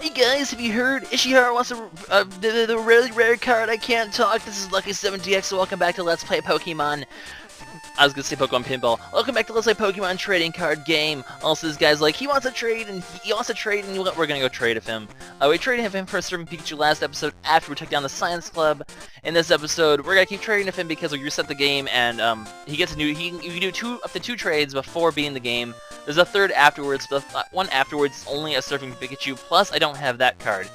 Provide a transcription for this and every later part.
Hey guys, have you heard? Ishihara wants the really rare card. I can't talk. This is Lucky7DX, so welcome back to Let's Play Pokemon. I was gonna say Pokemon Pinball. Welcome back to Let's Play Pokemon Trading Card Game. Also, this guy's like, he wants to trade, and you know what? We're gonna go trade with him. We traded him for Serving Pikachu last episode after we took down the Science Club. In this episode, we're gonna keep trading with him because we reset the game, and he gets a new. You can do up to two trades before beating the game. There's a third afterwards. The one afterwards is only a Surfing Pikachu. Plus, I don't have that card.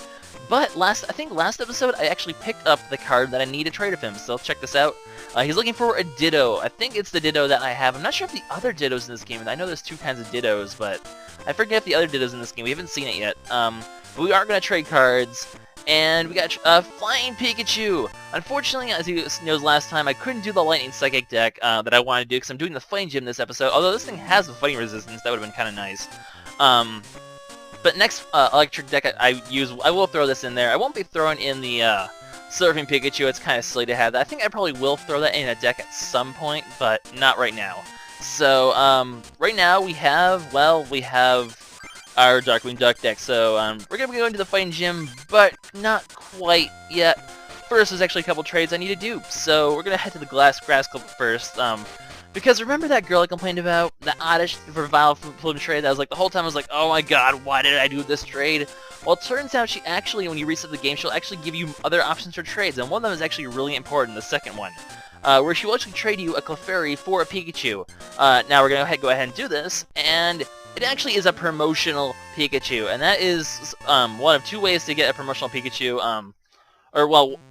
But I think last episode, I actually picked up the card that I need to trade with him. So check this out. He's looking for a Ditto. I think it's the Ditto that I have. I'm not sure if the other Dittos in this game. I know there's two kinds of Dittos, but I forget if the other Dittos in this game. We haven't seen it yet. But we are going to trade cards. And we got Flying Pikachu! Unfortunately, as you knows last time, I couldn't do the Lightning Psychic deck that I wanted to do because I'm doing the Fighting Gym this episode. Although this thing has a fighting resistance, that would have been kind of nice. But next electric deck I will throw this in there. I won't be throwing in the Surfing Pikachu. It's kind of silly to have that. I think I probably will throw that in a deck at some point, but not right now. So right now we have our Darkwing Duck deck. So we're gonna be going to the Fighting Gym, but not quite yet. First, there's actually a couple trades I need to do. So we're gonna head to the Grass Club first. Because remember that girl I complained about? The oddish Revival Plume trade that was like, the whole time I was like, oh my god, why did I do this trade? Well, it turns out she actually, when you reset the game, she'll actually give you other options for trades, and one of them is actually really important, the second one. Where she will actually trade you a Clefairy for a Pikachu. Now we're going to go ahead and do this, and it actually is a promotional Pikachu, and that is one of two ways to get a promotional Pikachu.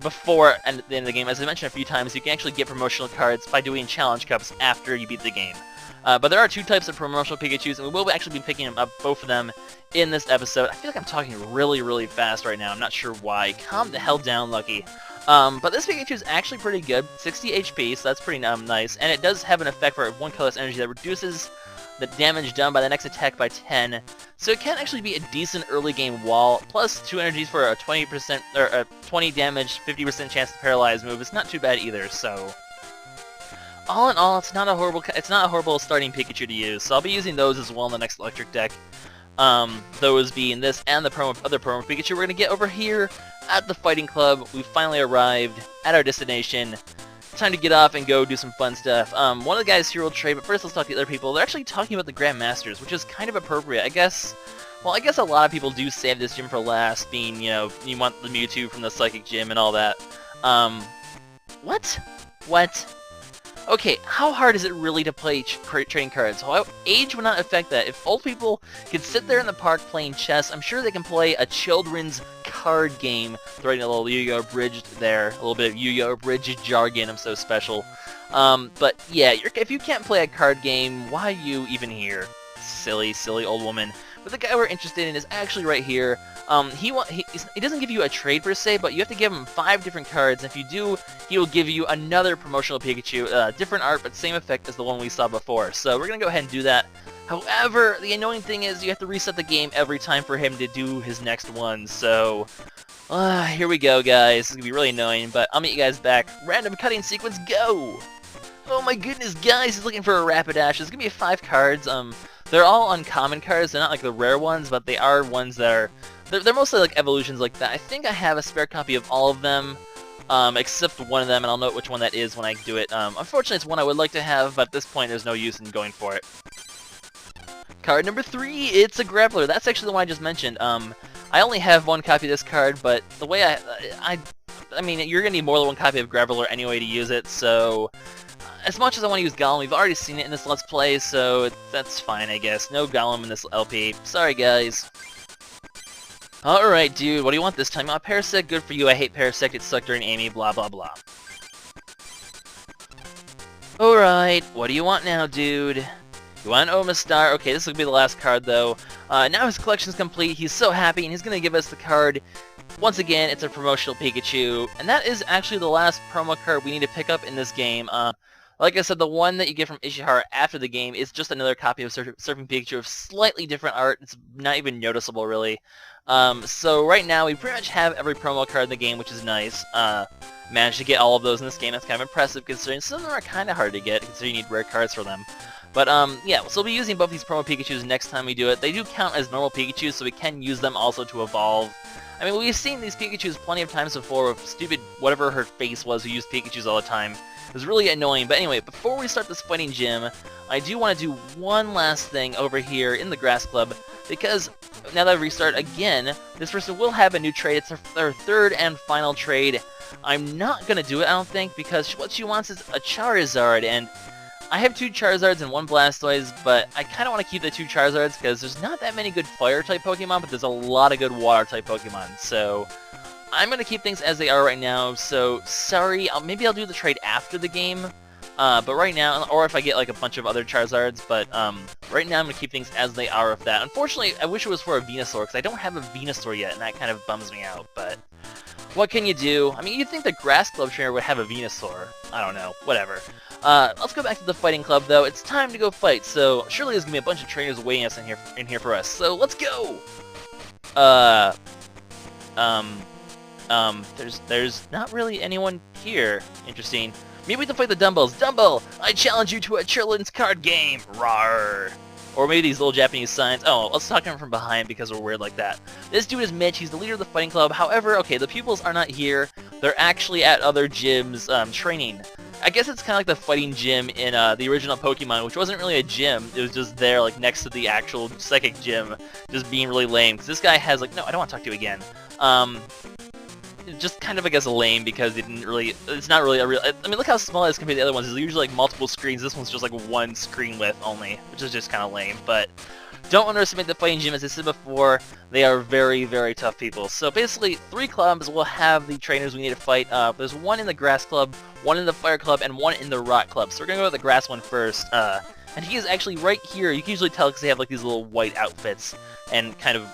Before the end of the game. As I mentioned a few times, you can actually get promotional cards by doing Challenge Cups after you beat the game. But there are two types of promotional Pikachus, and we will actually be picking up both of them in this episode. I feel like I'm talking really, really fast right now. I'm not sure why. Calm the hell down, Lucky. But this Pikachu is actually pretty good. 60 HP, so that's pretty nice. And it does have an effect for one colorless energy that reduces the damage done by the next attack by 10. So it can actually be a decent early game wall, plus 2 energies for a 20% or a 20 damage, 50% chance to paralyze move. It's not too bad either. So all in all, it's not a horrible starting Pikachu to use. So I'll be using those as well in the next electric deck. Those being this and the other promo Pikachu we're gonna get over here at the Fighting Club. We finally arrived at our destination. Time to get off and go do some fun stuff. One of the guys here will trade, but first let's talk to the other people. They're actually talking about the Grandmasters, which is kind of appropriate. I guess a lot of people do save this gym for last, being, you know, you want the Mewtwo from the Psychic Gym and all that. What? Okay, how hard is it really to play trading cards? Well, age would not affect that. If old people could sit there in the park playing chess, I'm sure they can play a children's card game. Throwing a little Yu-Gi-Oh! Bridge there, a little bit of Yu-Gi-Oh! Bridge jargon, I'm so special. But yeah, if you can't play a card game, why are you even here? Silly old woman. But the guy we're interested in is actually right here. He doesn't give you a trade per se, but you have to give him 5 different cards, and if you do, he will give you another promotional Pikachu, different art, but same effect as the one we saw before. So we're going to go ahead and do that. However, the annoying thing is you have to reset the game every time for him to do his next one, so here we go, guys. This is going to be really annoying, but I'll meet you guys back. Random cutting sequence, go! Oh my goodness, guys, he's looking for a Rapidash. There's going to be 5 cards. They're all uncommon cards. They're not like the rare ones, but they are ones that are... They're mostly like evolutions like that. I think I have a spare copy of all of them, except one of them, and I'll note which one that is when I do it. Unfortunately, it's one I would like to have, but at this point, there's no use in going for it. Card number 3, it's a Grappler. That's actually the one I just mentioned. I only have one copy of this card, but the way I mean, you're gonna need more than one copy of Grappler anyway to use it, so... As much as I want to use Golem, we've already seen it in this Let's Play, so that's fine, I guess. No Golem in this LP. Sorry, guys. Alright, dude, what do you want this time? Oh, Parasect, good for you. I hate Parasect, it sucked during Amy, blah blah blah. Alright, what do you want now, dude? You want an Omastar? Okay, this will be the last card, though. Now his collection's complete, he's so happy, and he's gonna give us the card. Once again, it's a promotional Pikachu, and that is actually the last promo card we need to pick up in this game. Like I said, the one that you get from Ishihara after the game is just another copy of Surfing Pikachu of slightly different art. It's not even noticeable, really. So right now, we pretty much have every promo card in the game, which is nice. Managed to get all of those in this game. That's kind of impressive, considering some of them are kind of hard to get, considering you need rare cards for them. But yeah, so we'll be using both these promo Pikachus next time we do it. They do count as normal Pikachus, so we can use them also to evolve. I mean, we've seen these Pikachus plenty of times before with stupid whatever her face was who used Pikachus all the time. It was really annoying. But anyway, before we start this fighting gym, I do want to do one last thing over here in the Grass Club, because now that I've restarted again, this person will have a new trade. It's their third and final trade. I'm not going to do it, I don't think, because what she wants is a Charizard, and I have 2 Charizards and 1 Blastoise, but I kind of want to keep the 2 Charizards because there's not that many good Fire-type Pokemon, but there's a lot of good Water-type Pokemon, so I'm going to keep things as they are right now. So, sorry, maybe I'll do the trade after the game, but right now, or if I get like a bunch of other Charizards, but right now I'm going to keep things as they are with that. Unfortunately, I wish it was for a Venusaur, because I don't have a Venusaur yet, and that kind of bums me out, but what can you do? I mean, you'd think the Grass Club trainer would have a Venusaur. I don't know, whatever. Let's go back to the fighting club, though. It's time to go fight, so surely there's gonna be a bunch of trainers waiting us in here for us. So let's go. There's not really anyone here. Interesting. Maybe we can fight the Dumbbells. Dumbbell, I challenge you to a children's card game. Rawr. Or maybe these little Japanese signs. Oh, let's talk to him from behind because we're weird like that. This dude is Mitch. He's the leader of the fighting club. However, okay, the pupils are not here. They're actually at other gyms training. I guess it's kind of like the fighting gym in the original Pokemon, which wasn't really a gym. It was just there, like, next to the actual psychic gym, just being really lame. Because this guy has, like, no, I don't want to talk to you again. Just kind of, I guess, lame because it didn't really, it's not really a real, I mean, look how small it is compared to the other ones. It's usually, like, multiple screens. This one's just, like, 1 screen width only, which is just kind of lame. But don't underestimate the fighting gym. As I said before, they are very, very tough people. So basically, 3 clubs will have the trainers we need to fight. There's 1 in the Grass Club, 1 in the Fire Club, and 1 in the Rock Club. So we're going to go with the Grass one first. And he is actually right here. You can usually tell because they have, like, these little white outfits and kind of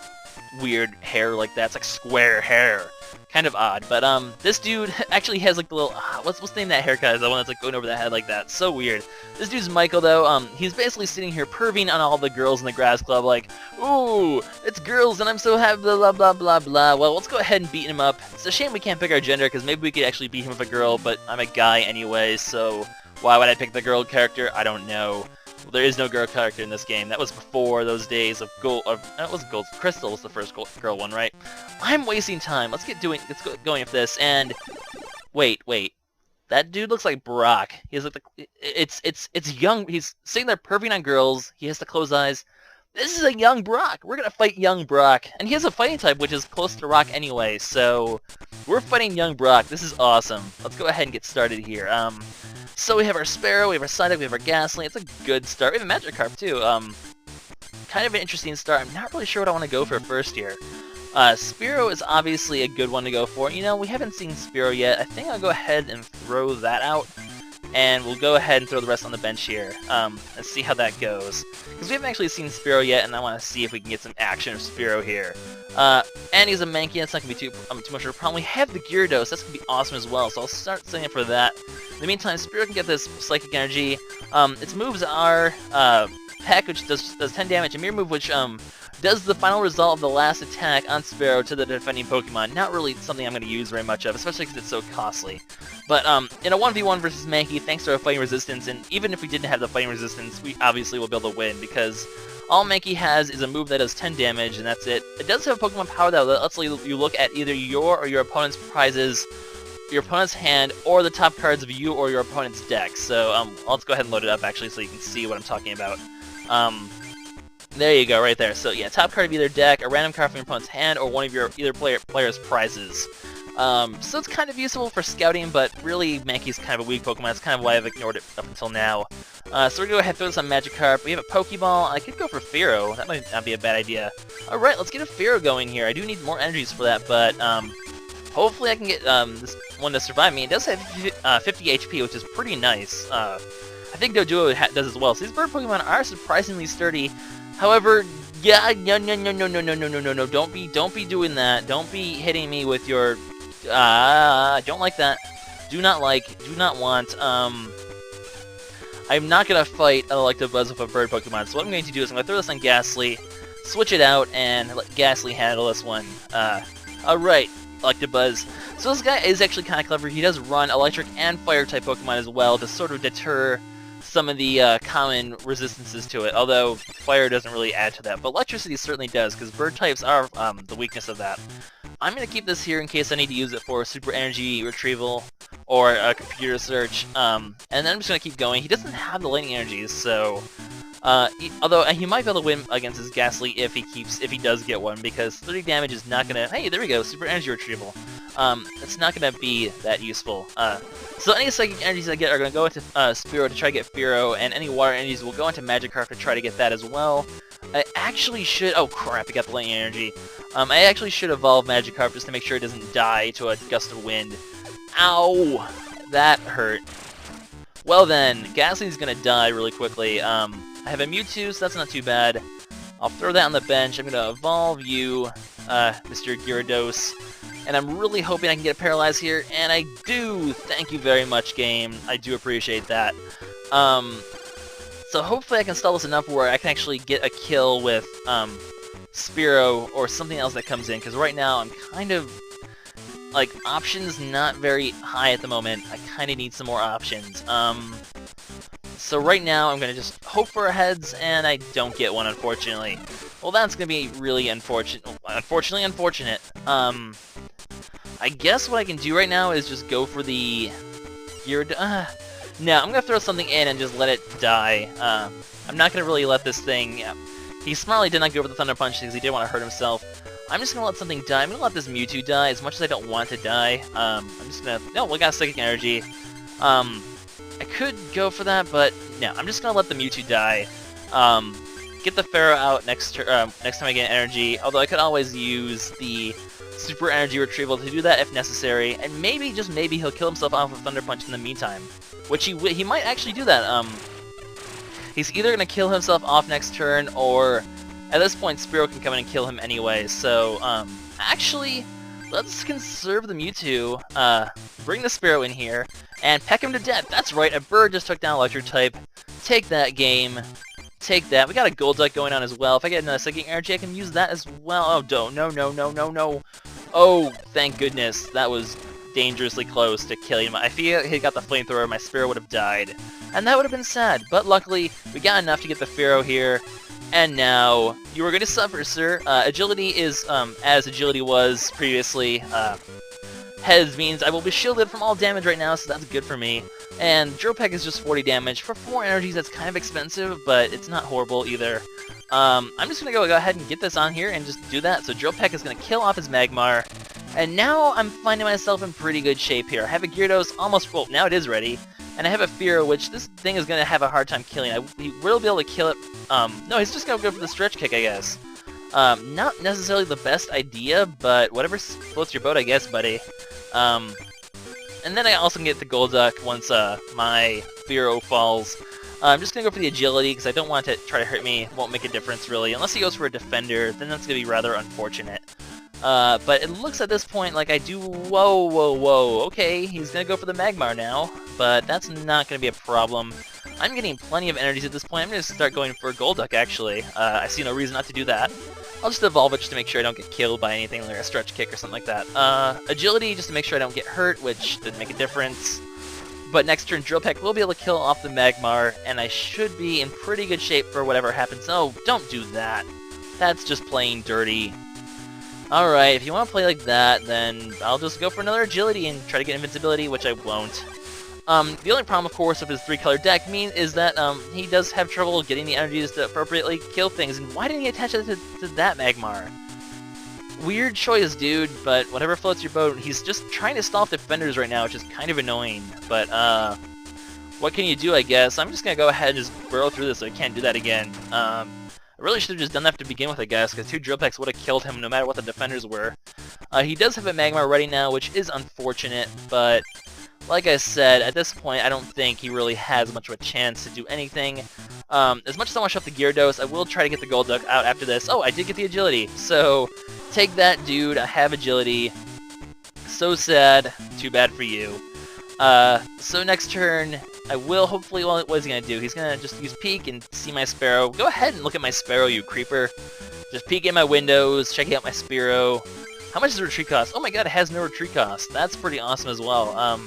weird hair like that. It's like square hair. Kind of odd, but this dude actually has like the little what's the name of that haircut? Is the one that's like going over the head like that? So weird. This dude's Michael though. He's basically sitting here perving on all the girls in the Grass Club, like, ooh, it's girls and I'm so happy, blah blah blah blah blah. Well, let's go ahead and beat him up. It's a shame we can't pick our gender because maybe we could actually beat him with a girl, but I'm a guy anyway, so why would I pick the girl character? I don't know. Well, there is no girl character in this game. That was before those days of Gold. That was Gold. Crystal was the first girl one, right? I'm wasting time. Let's get going with this. And wait, that dude looks like Brock. He has like it's young. He's sitting there perving on girls. He has the closed eyes. This is a young Brock. We're gonna fight young Brock, and he has a fighting type which is close to Rock anyway. So we're fighting young Brock. This is awesome. Let's go ahead and get started here. So we have our Sparrow, we have our Psyduck, we have our Ghastly. It's a good start. We have a Magikarp too. Kind of an interesting start. I'm not really sure what I want to go for first here. Spearow is obviously a good one to go for. You know, we haven't seen Spearow yet. I think I'll go ahead and throw that out. And we'll go ahead and throw the rest on the bench here. Let's see how that goes. Because we haven't actually seen Spearow yet, and I want to see if we can get some action of Spearow here. And he's a Mankey, that's not going to be too much of a problem. We have the Gyarados, that's going to be awesome as well, so I'll start setting up for that. In the meantime, Spearow can get this Psychic Energy. Its moves are Peck, which does 10 damage, and Mirror Move, which does the final result of the last attack on Spearow to the defending Pokemon. Not really something I'm going to use very much of, especially because it's so costly. But in a 1v1 versus Mankey, thanks to our fighting resistance, and even if we didn't have the fighting resistance, we obviously will be able to win, because all Mankey has is a move that does 10 damage, and that's it. It does have a Pokemon power that lets you look at either your or your opponent's prizes, your opponent's hand, or the top cards of you or your opponent's deck. So let's go ahead and load it up actually so you can see what I'm talking about. There you go, right there. So yeah, top card of either deck, a random card from your opponent's hand, or one of your player's prizes. So it's kind of useful for scouting, but really Mankey's kind of a weak Pokemon. That's kind of why I've ignored it up until now. So we're going to go ahead and throw this on Magikarp. We have a Pokeball. I could go for Fearow. That might not be a bad idea. Alright, let's get a Fearow going here. I do need more energies for that, but hopefully I can get this one to survive me. It does have 50 HP, which is pretty nice. I think Doduo does as well. So these bird Pokemon are surprisingly sturdy. However, yeah, no, don't be doing that. Don't be hitting me with your, don't like that. Do not want, I'm not gonna fight Electabuzz with a bird Pokemon, so what I'm going to do is I'm gonna throw this on Ghastly, switch it out, and let Ghastly handle this one. Alright, Electabuzz. So this guy is actually kind of clever. He does run electric and fire type Pokemon as well to sort of deter some of the common resistances to it, although fire doesn't really add to that. But electricity certainly does, because bird types are the weakness of that. I'm going to keep this here in case I need to use it for super energy retrieval or a computer search, and then I'm just going to keep going. He doesn't have the lightning energies, so... although he might be able to win against his Ghastly if he does get one, because 30 damage is not gonna. Hey, there we go, super energy retrieval. It's not gonna be that useful. So any psychic energies I get are gonna go into Spearow to try to get Fearow, and any water energies will go into Magikarp to try to get that as well. I actually should. Oh crap! I got the lightning energy. I actually should evolve Magikarp just to make sure it doesn't die to a gust of wind. Ow! That hurt. Well then, Ghastly's gonna die really quickly. I have a Mewtwo, so that's not too bad. I'll throw that on the bench. I'm gonna evolve you, Mr. Gyarados. And I'm really hoping I can get paralyzed here, and I do! Thank you very much, game. I do appreciate that. So hopefully I can stall this enough where I can actually get a kill with Spearow or something else that comes in, because right now I'm kind of... like, options not very high at the moment. I kind of need some more options. So right now I'm going to just hope for a heads, and I don't get one, unfortunately. Well, that's going to be really unfortunate. Unfortunately unfortunate. I guess what I can do right now is just go for the... No, I'm going to throw something in and just let it die. I'm not going to really let this thing... He smartly did not go for the Thunder Punch because he didn't want to hurt himself. I'm just going to let something die. I'm going to let this Mewtwo die as much as I don't want it to die. I'm just going to... No, we got Psychic Energy. I could go for that, but no, I'm just going to let the Mewtwo die. Get the Fearow out next time I get energy, although I could always use the Super Energy Retrieval to do that if necessary, and maybe, just maybe, he'll kill himself off with Thunder Punch in the meantime. Which he might actually do that. He's either going to kill himself off next turn, or at this point Spearow can come in and kill him anyway, so actually, let's conserve the Mewtwo, bring the Spearow in here, and peck him to death. That's right, a bird just took down Electric type. Take that, game. Take that. We got a Golduck going on as well. If I get another Psychic Energy, I can use that as well. Oh, no. Oh, thank goodness. That was dangerously close to killing him. If he got the Flamethrower, my Spearow would have died. And that would have been sad. But luckily, we got enough to get the Fearow here. And now, you are going to suffer, sir. Agility is, as Agility was previously, Heads means I will be shielded from all damage right now, so that's good for me. And Drill Peck is just 40 damage. For 4 energies, that's kind of expensive, but it's not horrible either. I'm just going to go ahead and get this on here and just do that. So Drill Peck is going to kill off his Magmar. And now I'm finding myself in pretty good shape here. I have a Gyarados almost full. Now it is ready. And I have a Fearow, which this thing is going to have a hard time killing. He will be able to kill it. No, he's just going to go for the Stretch Kick, I guess. Not necessarily the best idea, but whatever floats your boat, I guess, buddy. And then I also can get the Golduck once my Fearow falls. I'm just going to go for the Agility, because I don't want it to try to hurt me. It won't make a difference, really. Unless he goes for a Defender, then that's going to be rather unfortunate. But it looks at this point like I do... Whoa. Okay, he's going to go for the Magmar now, but that's not going to be a problem. I'm getting plenty of energies at this point. I'm going to start going for Golduck, actually. I see no reason not to do that. I'll just evolve it just to make sure I don't get killed by anything like a Stretch Kick or something like that. Agility, just to make sure I don't get hurt, which didn't make a difference. But next turn, Drill Peck will be able to kill off the Magmar, and I should be in pretty good shape for whatever happens. Oh, don't do that. That's just playing dirty. Alright, if you want to play like that, then I'll just go for another Agility and try to get Invincibility, which I won't. The only problem, of course, with his 3-color deck is that he does have trouble getting the energies to appropriately kill things. And why didn't he attach it to that Magmar? Weird choice, dude, but whatever floats your boat. He's just trying to stall Defenders right now, which is kind of annoying. But, what can you do, I guess? I'm just going to go ahead and just burrow through this so I can't do that again. I really should have just done that to begin with, I guess, because 2 Drill Pecks would have killed him no matter what the Defenders were. He does have a Magmar ready now, which is unfortunate, but... like I said, at this point, I don't think he really has much of a chance to do anything. As much as I want to show up the Gyarados, I will try to get the Golduck out after this. Oh, I did get the Agility. So, take that, dude. I have Agility. So sad. Too bad for you. So next turn, I will hopefully... Well, what is he going to do? He's going to just use Peek and see my Spearow. Go ahead and look at my Spearow, you creeper. Just peek in my windows, checking out my Spearow. How much does the retreat cost? Oh my god, it has no retreat cost. That's pretty awesome as well.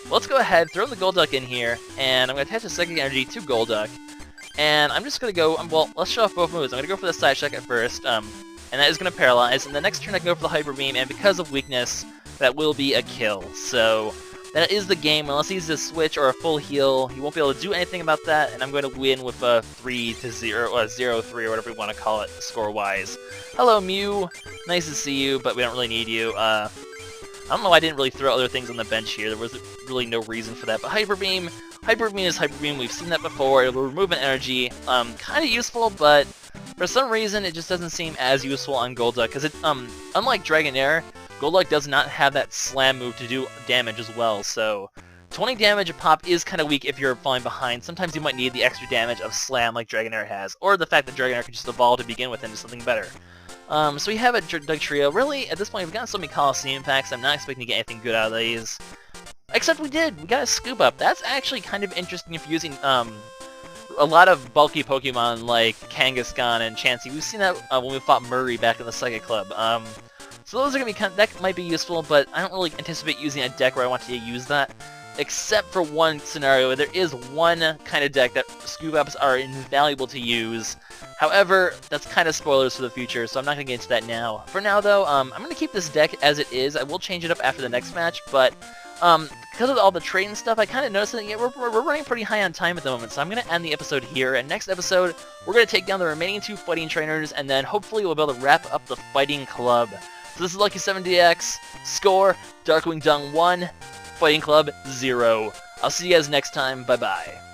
let's go ahead, throw the Golduck in here, and I'm going to attach the Psychic Energy to Golduck. And I'm just going to go, well, let's show off both moves. I'm going to go for the Side Shock at first, and that is going to paralyze. And the next turn I can go for the Hyper Beam, and because of weakness, that will be a kill. So that is the game. Unless he uses a switch or a full heal, he won't be able to do anything about that, and I'm going to win with a 3-0, or 0-3, or whatever you want to call it, score-wise. Hello, Mew. Nice to see you, but we don't really need you. I don't know why I didn't really throw other things on the bench here. There was really no reason for that. But Hyper Beam is Hyper Beam. We've seen that before. It'll remove an energy. Kind of useful, but for some reason it just doesn't seem as useful on Golduck. Because it, unlike Dragonair, Golduck does not have that slam move to do damage as well. So 20 damage a pop is kind of weak if you're falling behind. Sometimes you might need the extra damage of slam like Dragonair has, or the fact that Dragonair can just evolve to begin with into something better. So we have a Dugtrio. Really, at this point, we've gotten so many Coliseum packs, I'm not expecting to get anything good out of these. Except we did! We got a Scoop Up. That's actually kind of interesting if you're using, a lot of bulky Pokemon like Kangaskhan and Chansey. We've seen that when we fought Murray back in the Psychic Club. So those are going to be that might be useful, but I don't really anticipate using a deck where I want to use that. Except for one scenario, there is one kind of deck that Scoop Ups are invaluable to use. However, that's kind of spoilers for the future, so I'm not going to get into that now. For now, though, I'm going to keep this deck as it is. I will change it up after the next match, but because of all the trading stuff, I kind of noticed that we're running pretty high on time at the moment, so I'm going to end the episode here. And next episode, we're going to take down the remaining 2 fighting trainers, and then hopefully we'll be able to wrap up the Fighting Club. So this is Lucky7DX, score, Darkwing Dung 1, Fighting Club 0. I'll see you guys next time, bye-bye.